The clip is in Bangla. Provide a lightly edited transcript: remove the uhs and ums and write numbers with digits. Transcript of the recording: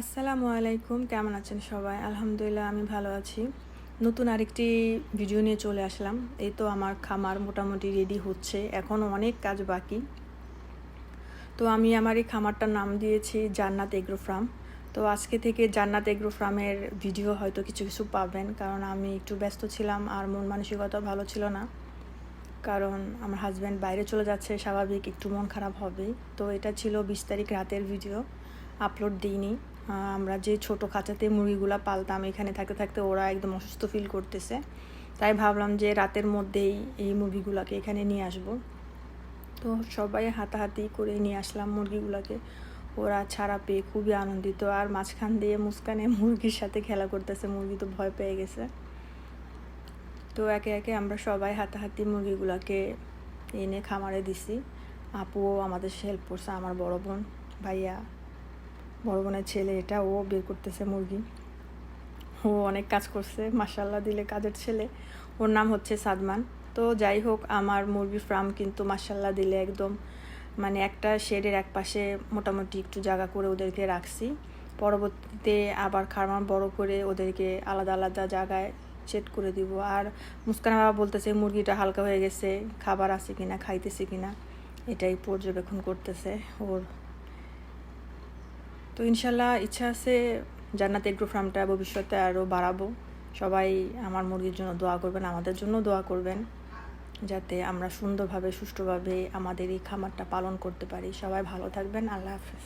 আসসালামু আলাইকুম, কেমন আছেন সবাই? আলহামদুলিল্লাহ আমি ভালো আছি। নতুন আরেকটি ভিডিও নিয়ে চলে আসলাম। এই তো আমার খামার মোটামুটি রেডি হচ্ছে, এখনও অনেক কাজ বাকি। তো আমি আমার এই খামারটার নাম দিয়েছি জান্নাত এগ্রো ফার্ম। তো আজকে থেকে জান্নাত এগ্রো ফার্মের ভিডিও হয়তো কিছু কিছু পাবেন, কারণ আমি একটু ব্যস্ত ছিলাম আর মন মানসিকতা ভালো ছিল না। কারণ আমার হাজব্যান্ড বাইরে চলে যাচ্ছে, স্বাভাবিক একটু মন খারাপ হবেই। তো এটা ছিল 20 তারিখ রাতের ভিডিও, আপলোড দিইনি। আমরা যে ছোট খাঁচাতে মুরগিগুলো পালতাম, এখানে থাকতে থাকতে ওরা একদম অসুস্থ ফিল করতেছে, তাই ভাবলাম যে রাতের মধ্যেই এই মুরগিগুলোকে এখানে নিয়ে আসব। তো সবাই হাতাহাতি করে নিয়ে আসলাম মুরগিগুলোকে। ওরা ছাড়া পেয়ে খুবই আনন্দিত, আর মাঝখান দিয়ে মুস্কানে মুরগির সাথে খেলা করতেছে, মুরগি তো ভয় পেয়ে গেছে। তো একে একে আমরা সবাই হাতাহাতি মুরগিগুলোকে এনে খামারে দিছি। আপুও আমাদের হেল্প করছে, আমার বড় বোন, ভাইয়া, বড় বোনের ছেলে, এটা ও বের করতেছে মুরগি। ও অনেক কাজ করছে, মাশাল্লাহ দিলে কাজের ছেলে। ওর নাম হচ্ছে সাদমান। তো যাই হোক, আমার মুরগির ফার্ম কিন্তু মাশাল্লাহ দিলে একদম একটা শেডের এক পাশে মোটামুটি একটু জায়গা করে ওদেরকে রাখছি। পরবর্তীতে আবার খামার বড় করে ওদেরকে আলাদা আলাদা জায়গায় সেট করে দিব। আর মুস্কান বাবা বলতেছে মুরগিটা হালকা হয়ে গেছে, খাবার আছে কিনা, খাইতেছে কিনা, এটাই পর্যবেক্ষণ করতেছে ওর। তো ইনশাল্লাহ ইচ্ছা আছে জান্নাত এগ্রো ফার্মটা ভবিষ্যতে আরও বাড়াবো। সবাই আমার মুরগির জন্য দোয়া করবেন, আমাদের জন্য দোয়া করবেন, যাতে আমরা সুন্দরভাবে সুষ্ঠুভাবে আমাদের এই খামারটা পালন করতে পারি। সবাই ভালো থাকবেন, আল্লাহ হাফেজ।